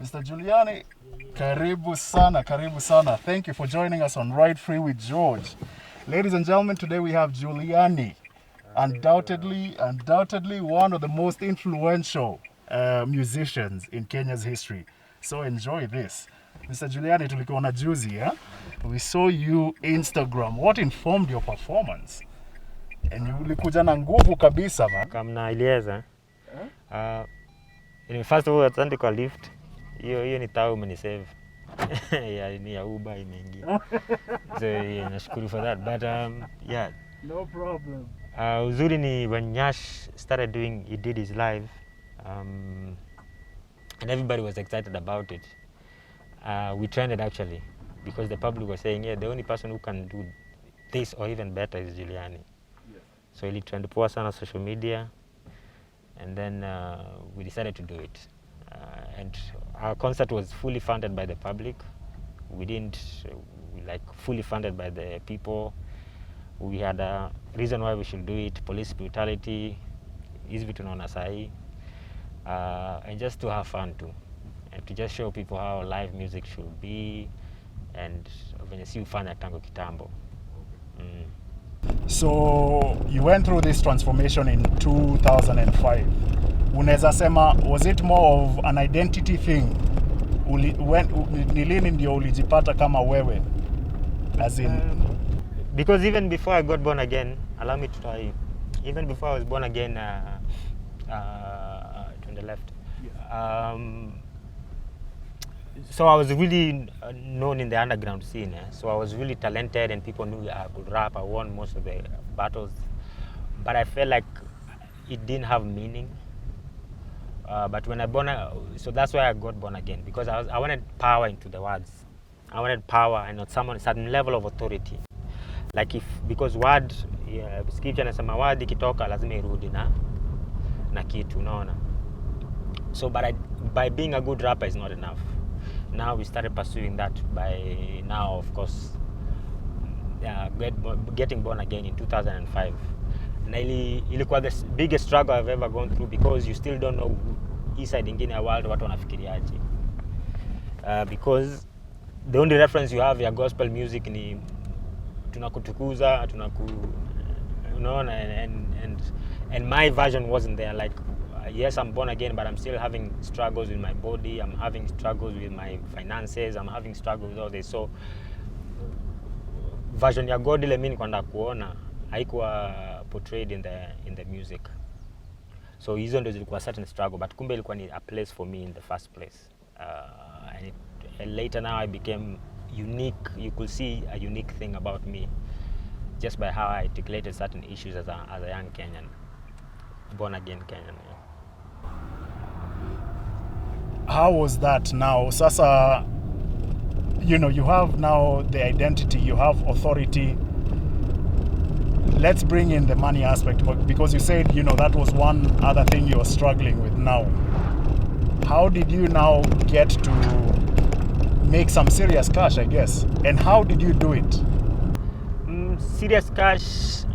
Mr. Juliani, karibu sana. Thank you for joining us on Ride Free with George. Ladies and gentlemen, today we have Juliani, undoubtedly one of the most influential musicians in Kenya's history. So enjoy this. Mr. Juliani, tulikuona juzi, eh? We saw you Instagram. What informed your performance? And ulikuja na nguvu kabisa, man. Kama ilieza. First of all, asante kwa lift. Hiyo ni tao umenisave. Ni ya Uber imeingia. So yeah, nashukuru for that. But yeah. No problem. Uzuri ni when Nyash started he did his live. And everybody was excited about it. We trended actually because the public was saying, yeah, the only person who can do this or even better is Juliani. Yeah. So he trended poa sana on social media, and then we decided to do it. And our concert was fully funded by the public. We fully funded by the people. We had a reason why we should do it, police brutality, hizi vitu tunaona sahi, and just to have fun too. And to just show people how live music should be, and venye si ufanya tangu kitambo. So you went through this transformation in 2005. Unaweza sema, was it more of an identity thing? Ni lini ndio ulijipata kama wewe? As in because even before I got born again, allow me to tell you, even before I was born again, to the left. Yeah. So I was really known in the underground scene. So I was really talented and people knew I could rap. I won most of the battles. But I felt like it didn't have meaning. But when so that's why I got born again, because I wanted power into the words. I wanted power and not certain level of authority. Like because word, scripture nasema word ikitoka lazima irudi na kitu, unaona. So by being a good rapper is not enough. Now we started pursuing that by now, of course, getting born again in 2005. Na ilikuwa the biggest struggle I've ever gone through, because you still don't know inside ingine ya world watu wanafikiriaje. Because the only reference you have ya gospel music ni tunakutukuza, unaona, and my version wasn't there. Like yes, I'm born again, but I'm still having struggles with my body. I'm having struggles with my finances. I'm having struggles with all this. So version ya God ile mimi kwenda kuona haikuwa portrayed in the music. So hizo ndio zilikuwa certain struggle, but kumbe ilikuwa ni a place for me in the first place. And later now I became unique. You could see a unique thing about me just by how I articulated certain issues as a young Kenyan, born again Kenyan. Yeah. How was that now? Sasa, you have now the identity, you have authority. Let's bring in the money aspect, because you said, that was one other thing you were struggling with now. How did you now get to make some serious cash, I guess? And how did you do it? Serious cash.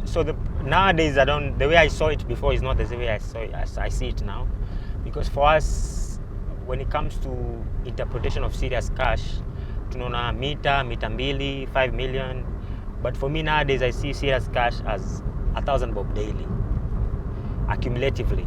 So nowadays, the way I saw it before is not the way I see it now. Because for us, when it comes to interpretation of serious cash, tunaona mita mbili, 5 million. But for me nowadays, I see serious cash as 1,000 bob daily, accumulatively.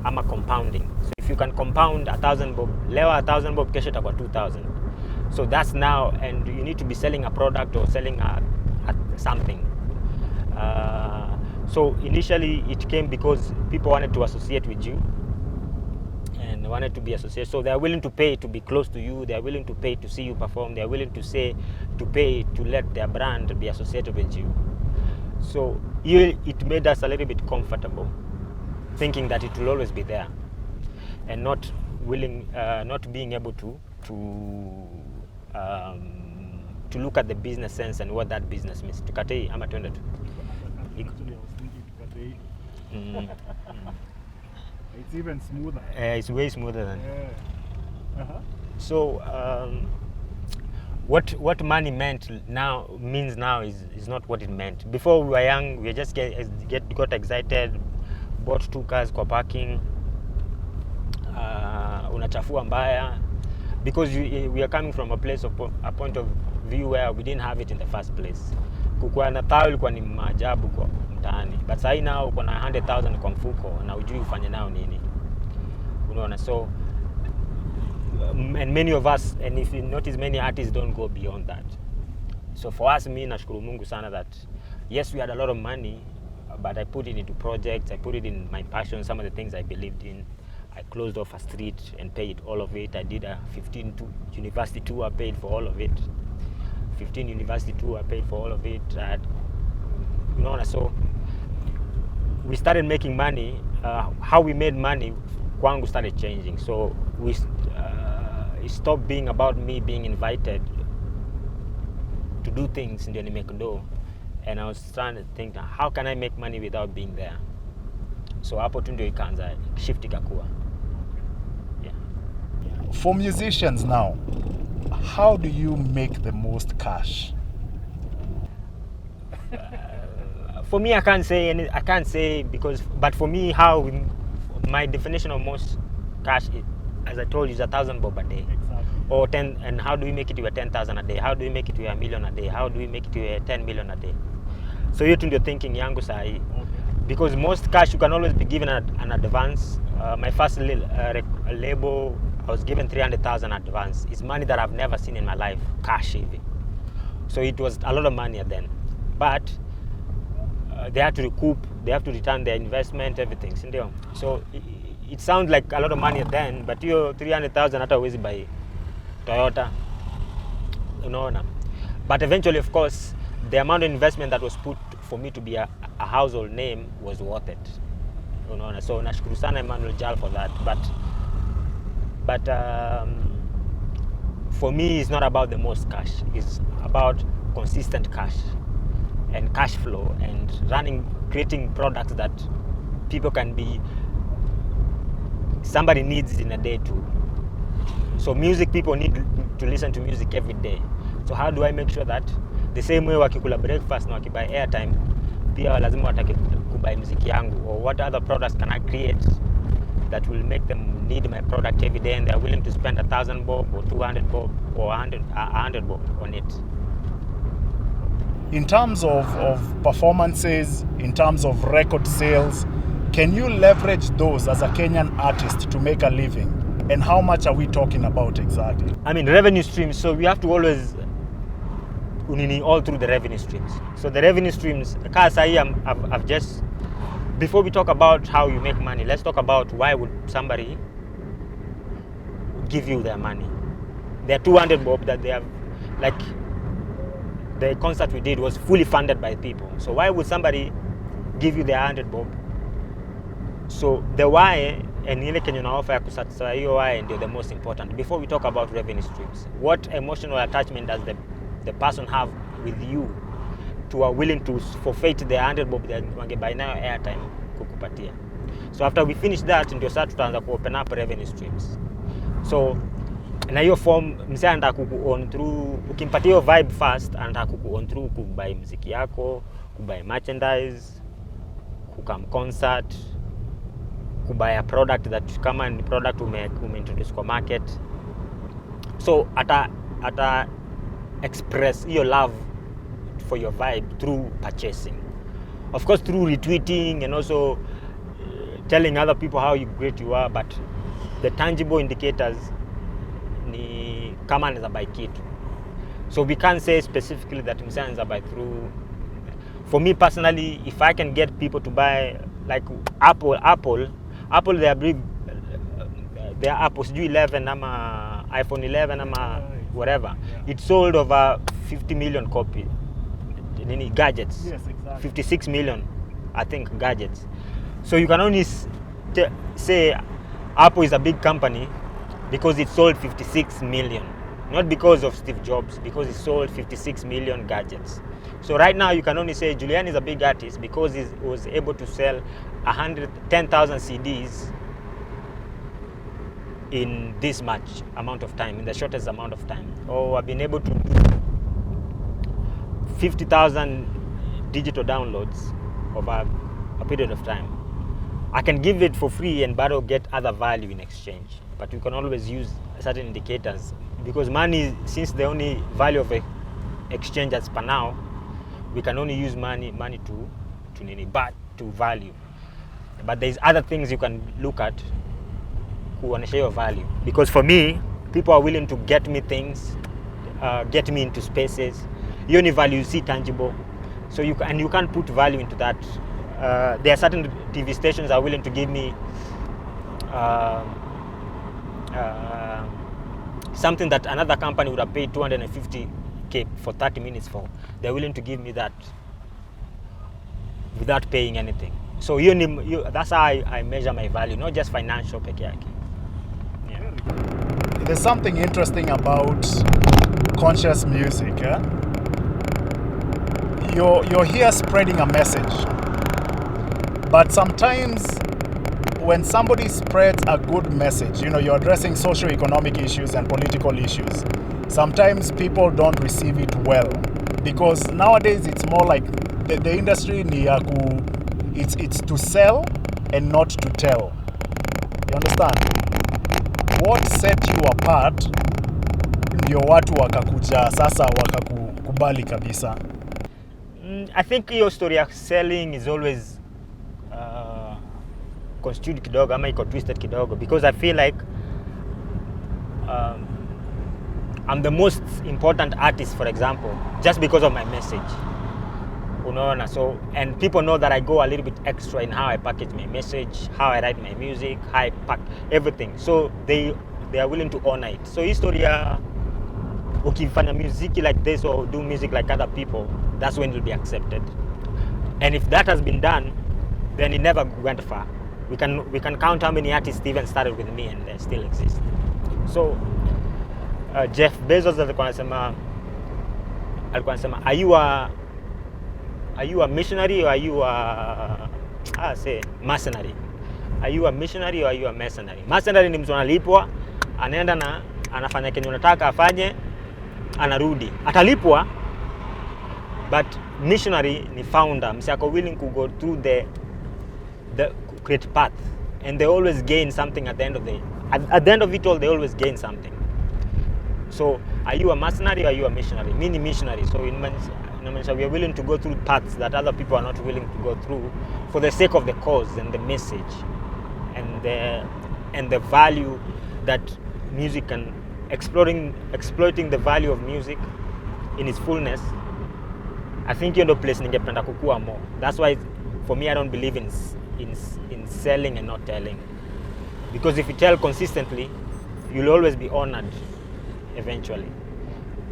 I'm a compounding. So if you can compound 1,000 bob, leo 1,000 bob, kesho itakuwa 2,000. So that's now, and you need to be selling a product or selling something. So initially it came because people wanted to associate with you and wanted to be associated. So they are willing to pay to be close to you. They are willing to pay to see you perform. They are willing to pay to let their brand be associated with you. So it made us a little bit comfortable, thinking that it will always be there, and not being able to look at the business sense and what that business means. Tukatei ama twende tu. It's even smoother. It's way smoother than. Yeah. Uh-huh. So what money means now is not what it meant. Before we were young, we just got excited, bought 2 cars kwa parking, unachafua mbaya, because we are coming from a place of a point of view where we didn't have it in the first place. Kukuwa na tao ilikuwa ni maajabu kwa mtaani, but sahi now uko na 100,000 kwa mfuko na ujui ufanye nao nini, unaona. So and many of us, and if you notice, many artists don't go beyond that. So for us, me nashukuru Mungu sana that yes, we had a lot of money, but I put it into projects, I put it in my passion, some of the things I believed in. I closed off a street and paid all of it. I did a 15 university tour, paid for all of it. 15 university tour, paid for all of it. You know, so we started making money. How we made money, kwangu started changing. So it stopped being about me being invited to do things ndio nimake dough, and I was trying to think, how can I make money without being there? So hapo tu ndio ikaanza shift ikakua. For musicians now, how do you make the most cash? For me, I can't say because, but for me, my definition of most cash, as I told you, is 1,000 bob a day. Exactly. Or 10, and how do we make it to a 10,000 a day? How do we make it to a million a day? How do we make it to a 10 million a day? So you're thinking yangu sahi. Okay. Because most cash you can always be given an advance. My first label, I was given 300,000 advance. It's money that I've never seen in my life, cash even. So it was a lot of money then. But they had to recoup, they have to return their investment, everything. So it sounds like a lot of money then, but you 300,000 hata huwezi buy Toyota. Unaona. But eventually, of course, the amount of investment that was put for me to be a household name was worth it. Unaona. So nashukuru sana Emmanuel Jal for that. But for me, it's not about the most cash. It's about consistent cash and cash flow and creating products that people can be, somebody needs in a day too. So music, people need to listen to music every day. So how do I make sure that the same way wakikula breakfast na wakibuy airtime, pia lazima watake kubuy muziki yangu, or what other products can I create that will make them need my product every day and they're willing to spend 1,000 bob or 200 bob or 100 bob on it. In terms of performances, in terms of record sales, can you leverage those as a Kenyan artist to make a living? And how much are we talking about exactly? I mean, revenue streams, so we have to always all through the revenue streams. So the revenue streams, I've just, before we talk about how you make money, let's talk about why would somebody give you their money. There are 200 bob that they have, like the concert we did was fully funded by people. So why would somebody give you their 100 bob? So the why and ile kenye unaoffer ya kusatisfy hiyo why ndio the most important. Before we talk about revenue streams, what emotional attachment does the person have with you to are willing to forfeit the 100 bob that wangebuy nayo airtime kukupatia. So after we finish that, ndio sasa tutaanza ku open up revenue streams. So na hiyo form msee anataka kuku-on through, ukimpatia hiyo vibe first, anataka kuku-on through kubuy muziki yako, kubuy merchandise, kukam concert, kubuy a product that kama ni product umeintroduce kwa market. So ata express your love for your vibe through purchasing. Of course, through retweeting and also telling other people how great you are, but the tangible indicators ni kama anaweza buy kitu. So we can't say specifically that msee anaweza buy through. For me personally, if I can get people to buy, like Apple they are big, they are Apple sijui 11 ama iPhone 11 ama whatever. It sold over 50 million copy gadgets. Yes, exactly. 56 million, I think, gadgets. So you can only say Apple is a big company because it sold 56 million. Not because of Steve Jobs, because it sold 56 million gadgets. So right now you can only say Juliani is a big artist because he was able to sell 10,000 CDs in this much amount of time, in the shortest amount of time. Or I've been able to do 50,000 digital downloads over a period of time. I can give it for free and but get other value in exchange. But we can always use certain indicators because money, since the only value of exchange as per now, we can only use money to nini, but to value. But there's other things you can look at who want to share your value. Because for me, people are willing to get me things, get me into spaces. You only value you see tangible, so you can't put value into that. There are certain TV stations that are willing to give me something that another company would have paid 250K for 30 minutes for. They're willing to give me that without paying anything. So that's how I measure my value, not just financial peke yake. Yeah. There's something interesting about conscious music. Eh? You're here spreading a message, but sometimes when somebody spreads a good message, you're addressing socio-economic issues and political issues, sometimes people don't receive it well, because nowadays it's more like the industry ni it's to sell and not to tell. You understand? What set you apart ndio watu wakakuja sasa wakakubali kabisa? I think your story of selling is always construed kidogo ama iko twisted kidogo, because I feel like I'm the most important artist, for example, just because of my message. Unaona, so, and people know that I go a little bit extra in how I package my message, how I write my music, how I pack everything. So they are willing to honor it. So history ukifanya music like this or do music like other people, that's when it will be accepted. And if that has been done, then it never went far. We can count how many artists even started with me and they still exist. So Jeff Bezos alikuwa anasema, are you a missionary or are you mercenary? Are you a missionary or are you a mercenary? Mercenary ni mtu analipwa, anaenda na anafanya kenye unataka afanye, anarudi. Atalipwa, but missionary ni founder. Msako willing to go through the great path, and they always gain something at the end of at the end of it all, they always gain something. So are you a mercenary or are you a missionary? Me ni missionary. So in we are willing to go through paths that other people are not willing to go through for the sake of the cause and the message and the value that music can exploiting the value of music in its fullness. I think you're the place ningependa kukua more. That's why for me I don't believe in selling and not telling, because if you tell consistently, you'll always be honored eventually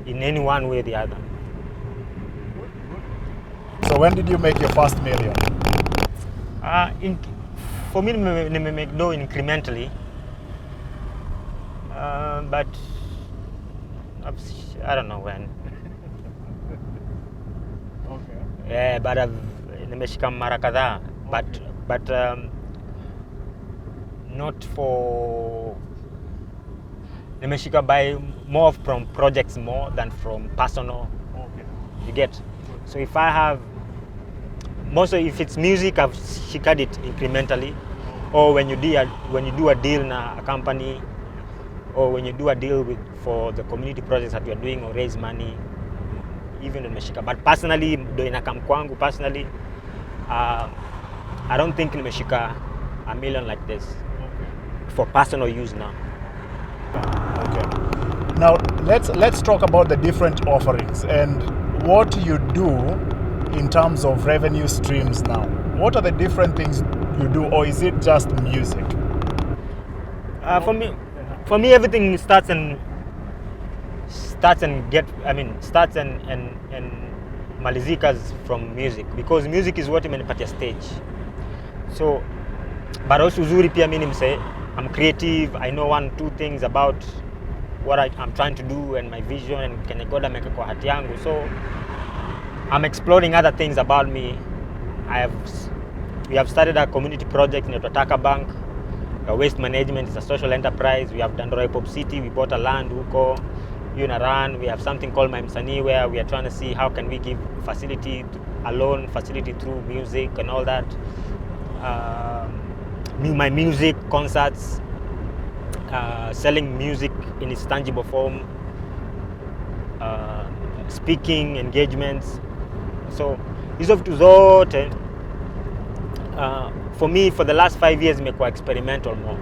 in any one way or the other. So when did you make your first million? For me, I make dough incrementally, but I don't know when. Okay. Yeah, but nimeshika mara kadhaa, but not for. Nimeshika by more from projects more than from personal. Okay. You get. So if I have, mostly if it's music, I've shared it incrementally, or when you do a deal na a company, or when you do a deal for the community projects that you are doing or raise money, even nimeshika. But personally, do inakam kwangu personally, I don't think nimeshika a million like this for personal use now. Okay. Now let's talk about the different offerings and what you do in terms of revenue streams now. What are the different things you do, or is it just music? For me, everything starts and malizikas from music, because music is what imenipatia stage. So, but also uzuri pia mimi nimse, I'm creative. I know 1-2 things about what I'm trying to do and my vision and kenye God ameka kwa hati yangu. So I'm exploring other things about me. We have started a community project in Taka Bank. Waste management is a social enterprise. We have done Pop City. We bought a land huko. We have something called My Msanii, where we are trying to see how can we give a loan facility through music and all that. my music, concerts, selling music in its tangible form, speaking engagements. So hizo vitu zote for me for the last 5 years imekuwa experimental more.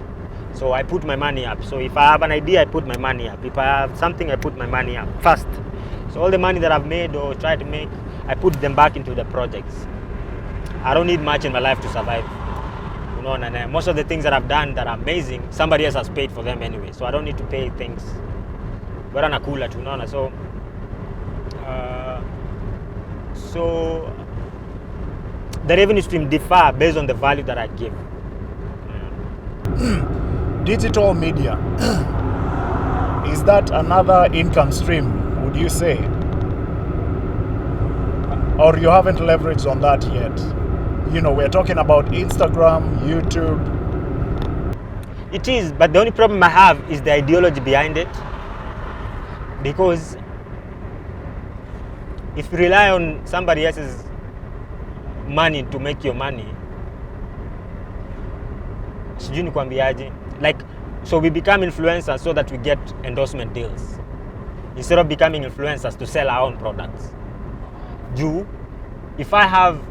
So I put my money up. So if I have an idea, I put my money up. If I have something, I put my money up first. So all the money that I've made or tried to make, I put them back into the projects. I don't need much in my life to survive. You know, and most of the things that I've done that are amazing, somebody else has paid for them anyway. So I don't need to pay things. But I'm cool at so the revenue stream differ based on the value that I give. Digital media, is that another income stream, would you say? Or you haven't leveraged on that yet? You know, we're talking about Instagram, YouTube. It is, but the only problem I have is the ideology behind it. Because if you rely on somebody else's money to make your money, sijui nikwambiaje, like, so we become influencers so that we get endorsement deals instead of becoming influencers to sell our own products. If I have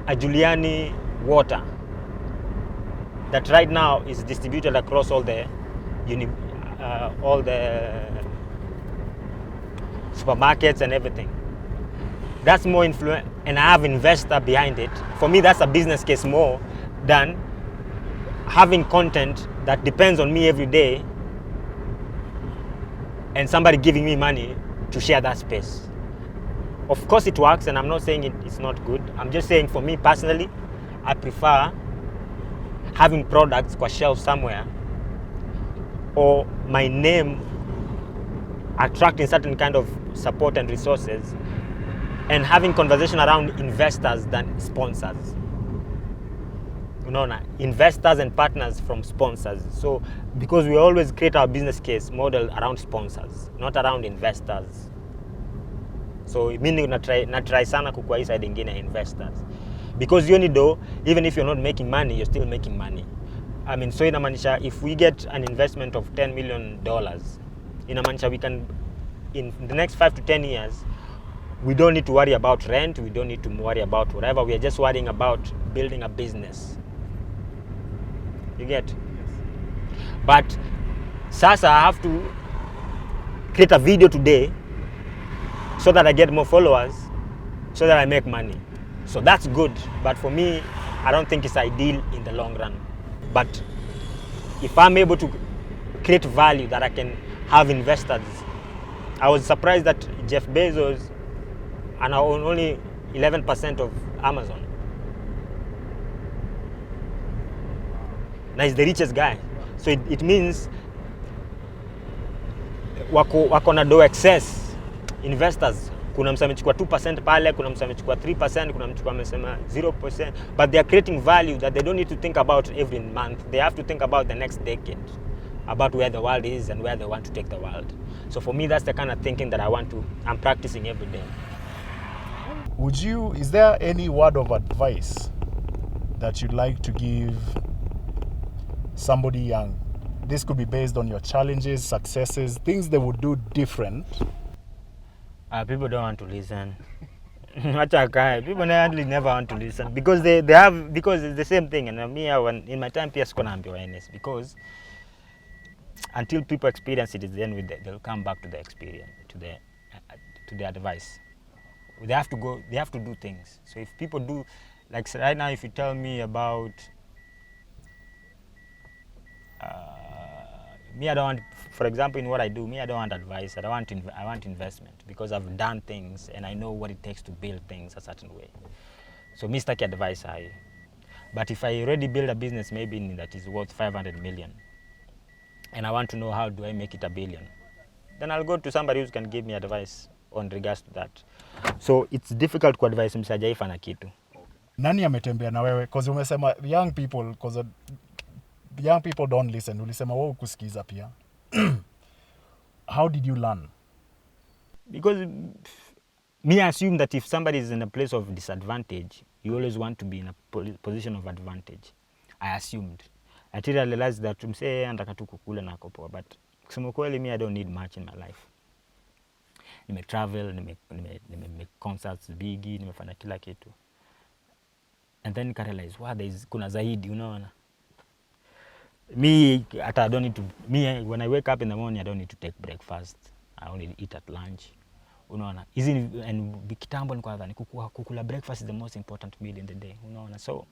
a Juliani water that right now is distributed across all the supermarkets and everything, that's more influence, and I have investor behind it. For me, that's a business case more than having content that depends on me every day and somebody giving me money to share that space. Of course it works, and I'm not saying it's not good. I'm just saying for me personally, I prefer having products kwa shelf somewhere, or my name attracting certain kind of support and resources, and having conversation around investors than sponsors. Investors and partners from sponsors. So because we always create our business case model around sponsors, not around investors. So meaning na try sana kukua hii side ingine investors, because you know, even if you're not making money, you're still making money. I mean, so inamaanisha if we get an investment of $10 million, inamaanisha we can, in the next 5 to 10 years, we don't need to worry about rent, we don't need to worry about whatever, we are just worrying about building a business. You get? Yes. But sasa I have to create a video today so that I get more followers, so that I make money. So that's good, but for me, I don't think it's ideal in the long run. But if I'm able to create value that I can have investors, I was surprised that Jeff Bezos and I own only 11% of Amazon. Now he's the richest guy. So it means wako na do excess investors. Kuna mtu amechukua 2% pale, kuna mtu amechukua 3%, kuna mtu amesema 0%, but they are creating value that they don't need to think about every month. They have to think about the next decade, about where the world is and where they want to take the world. So for me, that's the kind of thinking that I'm practicing every day. Is there any word of advice that you'd like to give somebody young? This could be based on your challenges, successes, things they would do different. People don't want to listen. People never want to listen because because it's the same thing. And me, in my time, PS awareness, because until people experience it, then they'll come back to the experience, to the advice. They have to do things. So if people do, like right now, if you tell me about me, I don't want, for example, in what I do, I don't want advice. I want investment, because I've done things and I know what it takes to build things a certain way. So me staki advice I. But if I already build a business maybe that is worth 500 million and I want to know how do I make it $1 billion, then I'll go to somebody who can give me advice on regards to that. So it's difficult to advise msajaifa na kitu. Nani ametembea na wewe? Because umesema young people don't listen. Ulisema wewe kusikiza pia. How did you learn? Because me assume that if somebody is in a place of disadvantage, you always want to be in a position of advantage. I assumed. Until I realized that msee anataka tu kukula na kopoa, but kusema kweli me I don't need much in my life. Travel, nime concerts bigi, nimefanya kila kitu. And then I realized, wow, kuna zaidi, unaona. Me, I don't need to, when I wake up in the morning, I don't need to take breakfast. I only eat at lunch. Unaona. And kitambo nilikuwa nadhani kukula breakfast is the most important meal in the day. Unaona. So,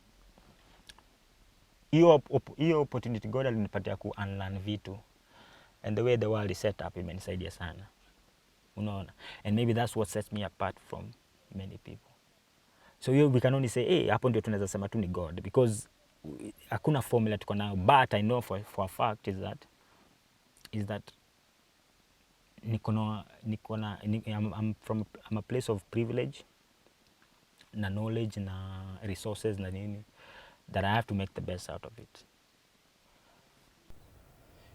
hiyo opportunity God alinipatia ku unlearn vitu. And the way the world is set up imenisaidia sana. Unaona. And maybe that's what sets me apart from many people. So we can only say, hey, hapo ndio tunaweza sema tu ni God, because hakuna formula tuko nayo, but I know for a fact is that I'm a place of privilege na knowledge na resources na nini, that I have to make the best out of it.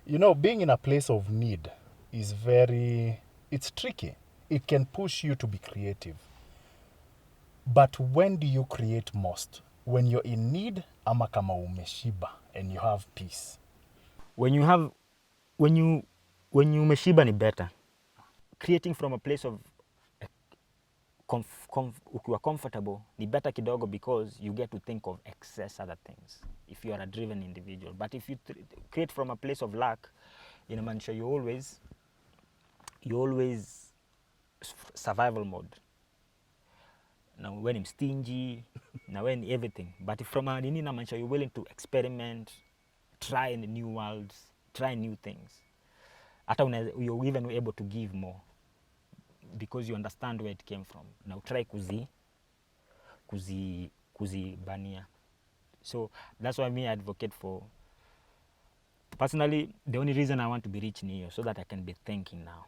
You know, being in a place of need is it's tricky. It can push you to be creative. But when do you create most? When you're in need, ama kama umeshiba and you have peace? When you umeshiba ni better. Creating from a place of ukiwa comfortable ni better kidogo, because you get to think of excess other things if you are a driven individual. But if you create from a place of lack, inamaanisha you always survival mode. Now when I'm stingy, now when everything. But from a nini inamaanisha you're willing to experiment, try in new worlds, try new things. Hata you're even able to give more, because you understand where it came from. Now try kuzibania. So that's why me I advocate for. Personally, the only reason I want to be rich in here, so that I can be thinking now.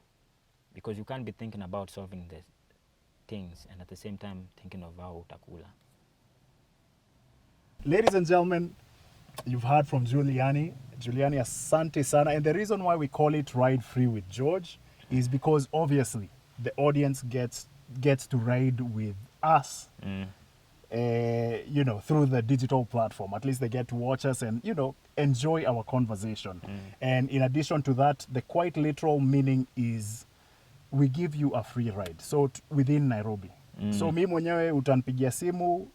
Because you can't be thinking about solving the things and at the same time thinking of how utakula. Ladies and gentlemen, you've heard from Juliani. Juliani, asante sana. And the reason why we call it Ride Free with George is because obviously the audience gets to ride with us, you know, through the digital platform. At least they get to watch us and, you know, enjoy our conversation. And in addition to that, the quite literal meaning is we give you a free ride. So within Nairobi. So mi mwenyewe utanipigia simu,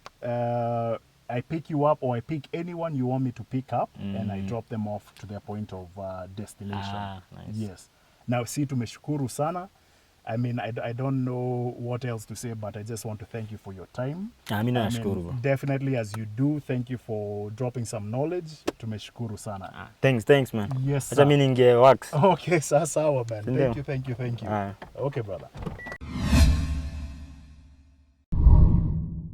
I pick you up, or I pick anyone you want me to pick up, and I drop them off to their point of destination. Nice. Yes. Now, si tumeshukuru sana. I mean, I don't know what else to say, but I just want to thank you for your time. Definitely, as you do, thank you for dropping some knowledge. Tumeshukuru sana. Thanks, man. Yes, sir. Acha mimi ninge works. Okay, sawa, man. Thank you. Aye. Okay, brother.